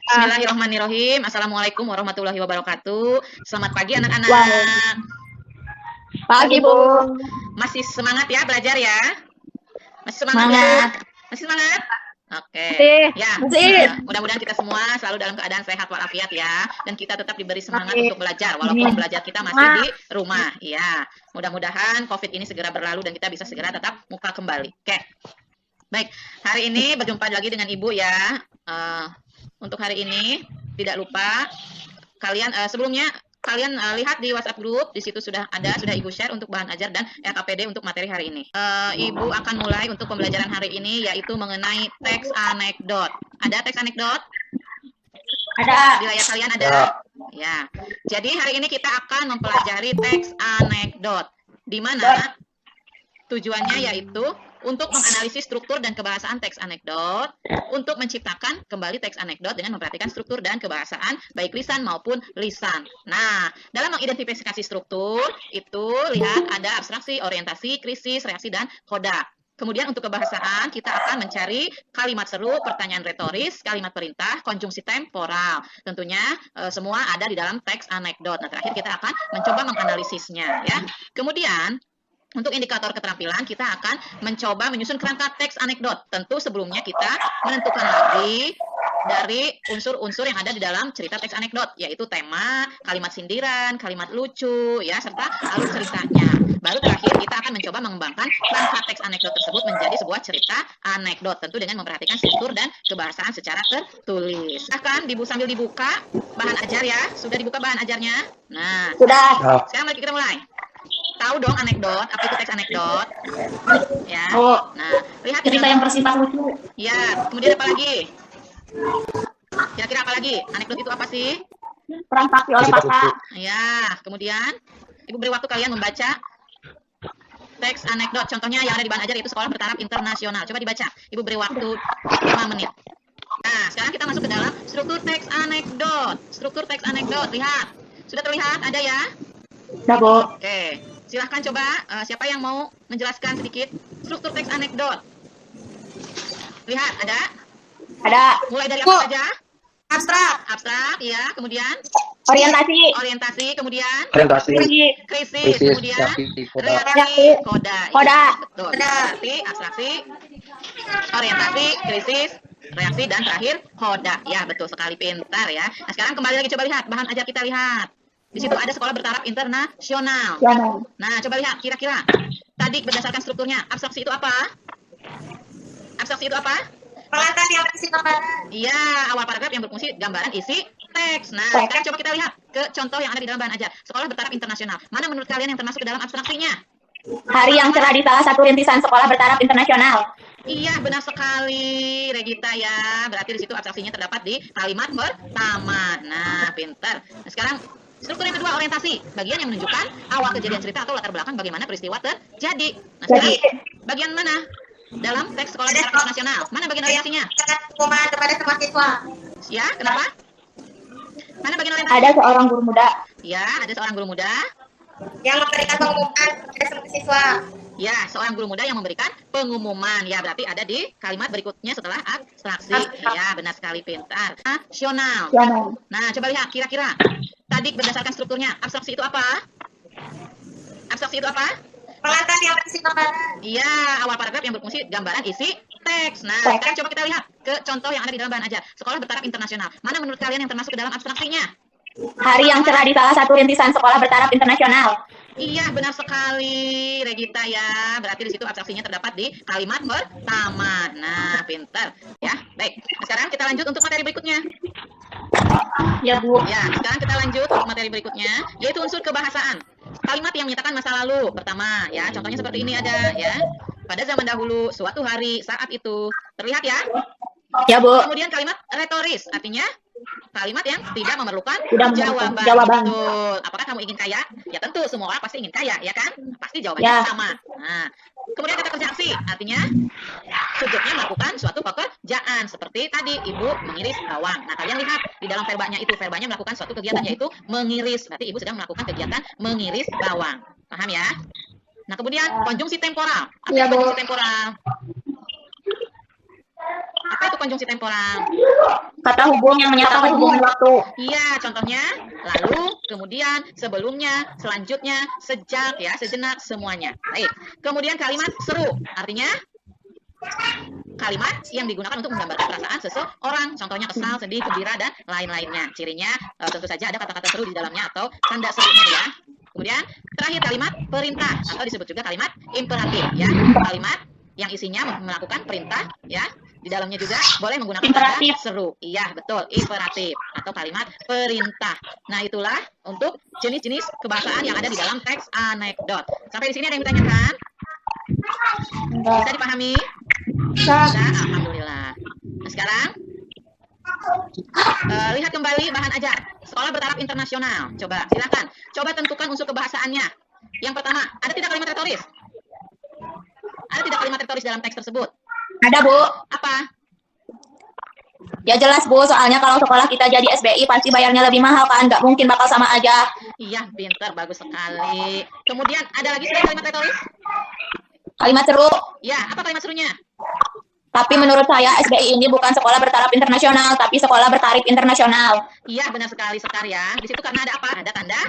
Bismillahirrahmanirrahim. Assalamualaikum warahmatullahi wabarakatuh. Selamat pagi anak-anak. Pagi, Bu. Masih semangat ya belajar ya? Masih semangat, Semangat. Bu? Masih semangat? Oke. Ya. Mudah-mudahan kita semua selalu dalam keadaan sehat walafiat ya, dan kita tetap diberi semangat untuk belajar walaupun belajar kita masih di rumah. Ya. Mudah-mudahan Covid ini segera berlalu dan kita bisa segera tetap muka kembali. Oke. Baik, hari ini berjumpa lagi dengan Ibu ya. Untuk hari ini tidak lupa kalian sebelumnya kalian lihat di WhatsApp grup, di situ sudah Ibu share untuk bahan ajar dan RKPD untuk materi hari ini. Ibu akan mulai untuk pembelajaran hari ini yaitu mengenai teks anekdot. Ada teks anekdot? Ada. Di layar kalian ada? Ya. Jadi hari ini kita akan mempelajari teks anekdot, di mana tujuannya yaitu untuk menganalisis struktur dan kebahasaan teks anekdot, untuk menciptakan kembali teks anekdot dengan memperhatikan struktur dan kebahasaan baik lisan maupun lisan. Nah, dalam mengidentifikasi struktur itu lihat ada abstraksi, orientasi, krisis, reaksi, dan koda. Kemudian untuk kebahasaan kita akan mencari kalimat seru, pertanyaan retoris, kalimat perintah, konjungsi temporal. Tentunya semua ada di dalam teks anekdot. Nah, terakhir kita akan mencoba menganalisisnya ya. Kemudian untuk indikator keterampilan, kita akan mencoba menyusun kerangka teks anekdot. Tentu sebelumnya kita menentukan lagi dari unsur-unsur yang ada di dalam cerita teks anekdot, yaitu tema, kalimat sindiran, kalimat lucu, ya, serta alur ceritanya. Baru terakhir kita akan mencoba mengembangkan kerangka teks anekdot tersebut menjadi sebuah cerita anekdot, tentu dengan memperhatikan struktur dan kebahasaan secara tertulis. Silahkan sambil dibuka bahan ajar ya. Sudah dibuka bahan ajarnya? Nah, sudah. Sekarang mari kita mulai. Tahu dong anekdot, apa itu teks anekdot? Ya. Nah, lihat cerita yang bersifat lucu. Ya, kemudian apa lagi? Kira-kira apa lagi? Anekdot itu apa sih? Transaksi oleh fakta. Ya, kemudian Ibu beri waktu kalian membaca teks anekdot. Contohnya yang ada di bahan ajar itu sekolah bertaraf internasional. Coba dibaca. Ibu beri waktu 5 menit. Nah, sekarang kita masuk ke dalam struktur teks anekdot. Struktur teks anekdot, lihat. Sudah terlihat? Ada ya? Sudah, Bu. Oke. Silahkan coba, siapa yang mau menjelaskan sedikit struktur teks anekdot? Lihat, ada? Ada. Mulai dari apa saja? Abstrak, ya. Kemudian? Orientasi, kemudian? Krisis, kemudian? Reaksi, koda. Koda. Ya, betul. Berarti abstraksi, orientasi, krisis, reaksi, dan terakhir koda. Ya, betul sekali, pintar ya. Nah, sekarang kembali lagi coba lihat, bahan ajar kita lihat. Di situ ada sekolah bertaraf internasional. Nah, coba lihat kira-kira. Tadi berdasarkan strukturnya, abstraksi itu apa? Pelantara yang berisi gambaran. Iya, awal paragraf yang berfungsi gambaran isi teks. Nah, sekarang coba kita lihat ke contoh yang ada di dalam bahan ajar. Sekolah bertaraf internasional. Mana menurut kalian yang termasuk ke dalam abstraksinya? Hari yang cerah di salah satu rintisan sekolah bertaraf internasional. Iya, benar sekali, Regita ya. Berarti di situ abstraksinya terdapat di kalimat pertama. Nah, pintar. Nah, sekarang struktur yang kedua, orientasi. Bagian yang menunjukkan awal kejadian cerita atau latar belakang bagaimana peristiwa terjadi. Nah, sekarang bagian mana? Dalam teks sekolah bertaraf internasional. Mana bagian orientasinya? Pengumuman kepada semua siswa. Ya, kenapa? Mana bagian orientasi? Ada seorang guru muda. Ya, ada seorang guru muda. Yang memberikan pengumuman kepada semua siswa. Ya, seorang guru muda yang memberikan pengumuman. Ya, berarti ada di kalimat berikutnya setelah abstraksi. Ya, benar sekali, pintar. Nasional. Nah, coba lihat kira-kira. Tadi berdasarkan strukturnya, abstraksi itu apa? Pelantara yang berisi gambaran. Iya, awal paragraf yang berfungsi gambaran isi teks. Nah, sekarang coba kita lihat ke contoh yang ada di dalam bahan ajar. Sekolah bertaraf internasional. Mana menurut kalian yang termasuk ke dalam abstraksinya? Hari yang cerah di salah satu rintisan sekolah bertaraf internasional. Iya, benar sekali, Regita ya. Berarti di situ abstraksinya terdapat di kalimat pertama. Nah, pintar. Ya, baik. Sekarang kita lanjut untuk materi berikutnya. Ya, Bu. Ya, sekarang kita lanjut untuk materi berikutnya, yaitu unsur kebahasaan. Kalimat yang menyatakan masa lalu. Pertama, ya, contohnya seperti ini ada, ya. Pada zaman dahulu, suatu hari, saat itu. Terlihat ya? Ya, Bu. Kemudian kalimat retoris, artinya kalimat yang tidak memerlukan jawaban. Betul. Apakah kamu ingin kaya? Ya tentu, semua orang pasti ingin kaya, ya kan? Pasti jawabannya sama. Nah, kemudian kata kerja aksi, artinya subjeknya melakukan suatu pekerjaan. Seperti tadi, ibu mengiris bawang. Nah, kalian lihat di dalam verbanya itu, verbanya melakukan suatu kegiatan, yaitu mengiris. Berarti ibu sedang melakukan kegiatan mengiris bawang. Paham ya? Nah, kemudian konjungsi temporal. Apa konjungsi temporal? Apa itu konjungsi temporal? Kata hubung yang menyatakan hubungan waktu. Iya, contohnya lalu, kemudian, sebelumnya, selanjutnya, sejak, ya, sejenak, semuanya. Baik. Kemudian kalimat seru, artinya kalimat yang digunakan untuk menggambarkan perasaan seseorang. Contohnya kesal, sedih, gembira, dan lain-lainnya. Cirinya tentu saja ada kata-kata seru di dalamnya atau tanda serunya ya. Kemudian terakhir kalimat perintah atau disebut juga kalimat imperatif ya. Kalimat yang isinya melakukan perintah ya. Di dalamnya juga boleh menggunakan imperatif. kata seru. Iya, betul, imperatif atau kalimat perintah. Nah, itulah untuk jenis-jenis kebahasaan yang ada di dalam teks anekdot. Sampai di sini ada yang ditanyakan? Bisa dipahami? Bisa, alhamdulillah. Nah, sekarang lihat kembali bahan ajar. Sekolah bertaraf internasional. Coba, silakan. Coba tentukan unsur kebahasaannya. Yang pertama, ada tidak kalimat retoris? Ada tidak kalimat retoris dalam teks tersebut? Ada, Bu. Apa? Ya jelas, Bu. Soalnya kalau sekolah kita jadi SBI pasti bayarnya lebih mahal kan? Nggak mungkin bakal sama aja. Iya, pintar, bagus sekali. Kemudian ada lagi selain kalimat retoris? Kalimat seru. Ya, apa kalimat serunya? Tapi menurut saya SBI ini bukan sekolah bertaraf internasional, tapi sekolah bertarif internasional. Iya, benar sekali Sekar ya. Di situ karena ada apa? Ada tanda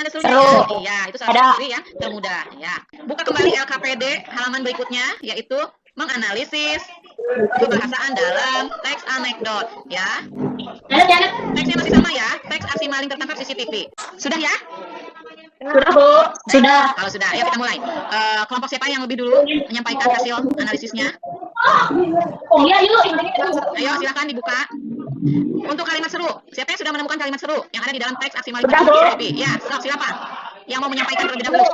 serunya. Seru. Iya, itu salah satu ciri yang termudah ya. Buka kembali LKPD halaman berikutnya yaitu menganalisis kebahasaan dalam teks anekdot ya. Teksnya masih sama ya, teks aksi maling tertangkap CCTV. Sudah ya? Sudah, Bu. Sudah. Kalau sudah, ayo kita mulai. Kelompok siapa yang lebih dulu menyampaikan hasil analisisnya? Oh iya, yuk. Ayo silakan dibuka. Untuk kalimat seru, siapa yang sudah menemukan kalimat seru yang ada di dalam teks aksi maling tertangkap CCTV? Ya, siapa? Yang mau menyampaikan terlebih dahulu?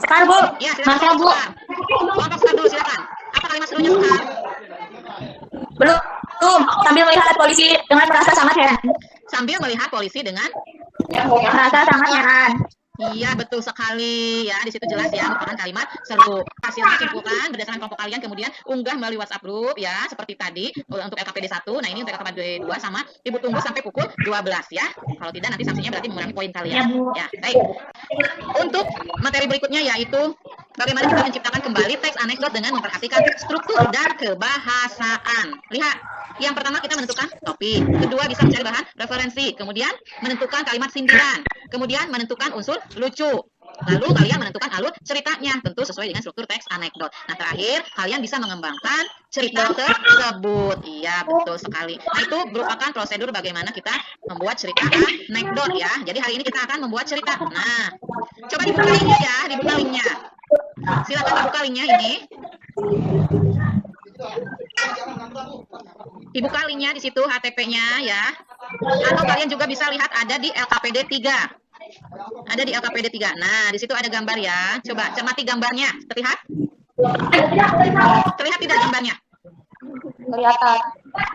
Sekar, Bu. Ya, silakan. Bu. Kelompok Sekar dulu silakan. Apa kalimat serunya Sekar? Belum. Sambil melihat polisi dengan merasa sangat heran. Sambil melihat polisi dengan Merasa sangat heran. iya, betul sekali ya. Di situ jelas ya merupakan kalimat seru. Hasilnya simpulkan berdasarkan kelompok kalian, kemudian unggah melalui WhatsApp group ya, seperti tadi untuk LKPD 1. Nah, ini untuk LKPD 2 sama Ibu tunggu sampai pukul 12 ya. Kalau tidak nanti sanksinya berarti mengurangi poin kalian. Ya, baik. Untuk materi berikutnya yaitu bagaimana kita menciptakan kembali teks anekdot dengan memperhatikan struktur dan kebahasaan. Lihat, yang pertama kita menentukan topik, kedua bisa mencari bahan referensi, kemudian menentukan kalimat sindiran, kemudian menentukan unsur lucu, lalu kalian menentukan alur ceritanya, tentu sesuai dengan struktur teks anekdot. Nah, terakhir kalian bisa mengembangkan cerita tersebut. Iya, betul sekali. Nah, itu merupakan prosedur bagaimana kita membuat cerita anekdot ya. Jadi hari ini kita akan membuat cerita. Nah, coba dibuka linknya ya, dibuka linknya. Silakan dibuka linknya ini. Dibuka linknya di situ HTP-nya ya. Atau kalian juga bisa lihat ada di LKPD 3. Ada di LKPD 3. Nah, di situ ada gambar ya. Coba cermati gambarnya. Terlihat? Terlihat tidak gambarnya? Kelihatan.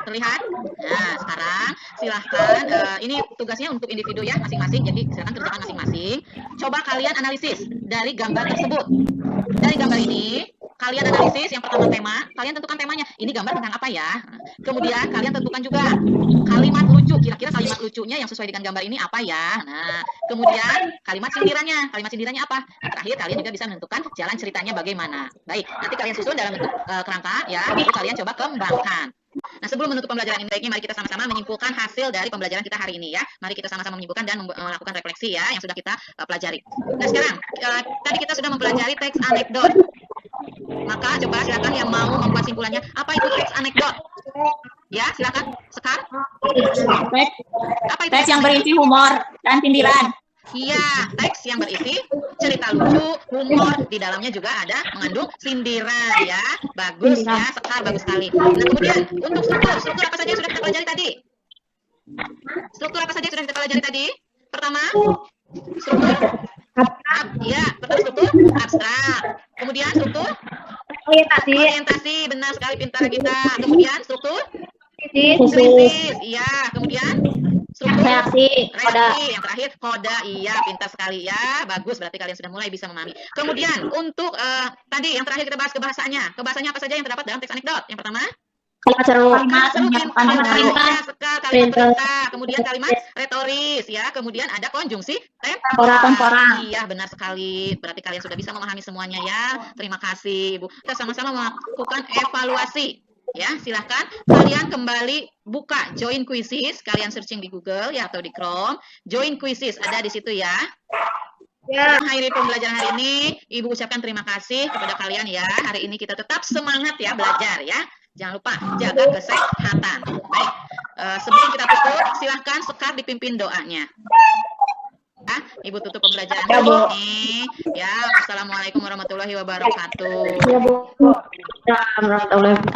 Terlihat? Nah, sekarang silahkan. Ini tugasnya untuk individu ya, masing-masing. Jadi silahkan kerjakan masing-masing. Coba kalian analisis dari gambar tersebut. Dari gambar ini, kalian analisis yang pertama tema, kalian tentukan temanya. Ini gambar tentang apa ya? Kemudian kalian tentukan juga kalimat lucu. Kira-kira kalimat lucunya yang sesuai dengan gambar ini apa ya? Nah, kemudian kalimat sindirannya. Kalimat sindirannya apa? Nah, terakhir kalian juga bisa menentukan jalan ceritanya bagaimana. Baik, nanti kalian susun dalam bentuk kerangka ya, lalu kalian coba kembangkan. Nah, sebelum menutup pembelajaran ini, baiknya mari kita sama-sama menyimpulkan hasil dari pembelajaran kita hari ini ya. Mari kita sama-sama menyimpulkan dan melakukan refleksi ya yang sudah kita pelajari. Nah, sekarang tadi kita sudah mempelajari teks anekdot. Maka coba silakan yang mau membuat simpulannya. Apa itu teks anekdot? Ya, silakan. Sekar. Apa itu Teks yang berisi humor dan sindiran. Iya, teks yang berisi cerita lucu, humor, di dalamnya juga ada mengandung sindiran ya. Bagus ya, Sekar, bagus sekali. Nah, kemudian untuk struktur apa saja yang sudah kita pelajari tadi? Struktur apa saja yang sudah kita pelajari tadi? Pertama, struktur struktur abstrak. Kemudian struktur orientasi, benar sekali, pintar kita. Kemudian struktur kritis, iya. Kemudian struktur reaksi, yang terakhir koda, iya, pintar sekali ya. Bagus, berarti kalian sudah mulai bisa memahami. Kemudian untuk tadi yang terakhir kita bahas kebahasaannya. Kebahasaannya apa saja yang terdapat dalam teks anekdot? Yang pertama, Kalimat seru. kalimat perintah, kemudian kalimat retoris ya, kemudian ada konjungsi temporal. Iya, benar sekali. Berarti kalian sudah bisa memahami semuanya ya. Terima kasih, Ibu. Kita sama-sama melakukan evaluasi Ya, silahkan kalian kembali buka Join Quizzes, kalian searching di Google ya atau di Chrome. Join Quizzes ada di situ ya. Ya. Mengakhiri pembelajaran hari ini, Ibu ucapkan terima kasih kepada kalian ya. Hari ini kita tetap semangat ya belajar ya. Jangan lupa jaga kesehatan. Baik, sebelum kita tutup, silahkan Sekar dipimpin doanya. Ya, Ibu tutup pembelajaran Ya, Bu. ini. Ya, Assalamualaikum warahmatullahi wabarakatuh. Ya, Bu. Warahmatullahi wabarakatuh.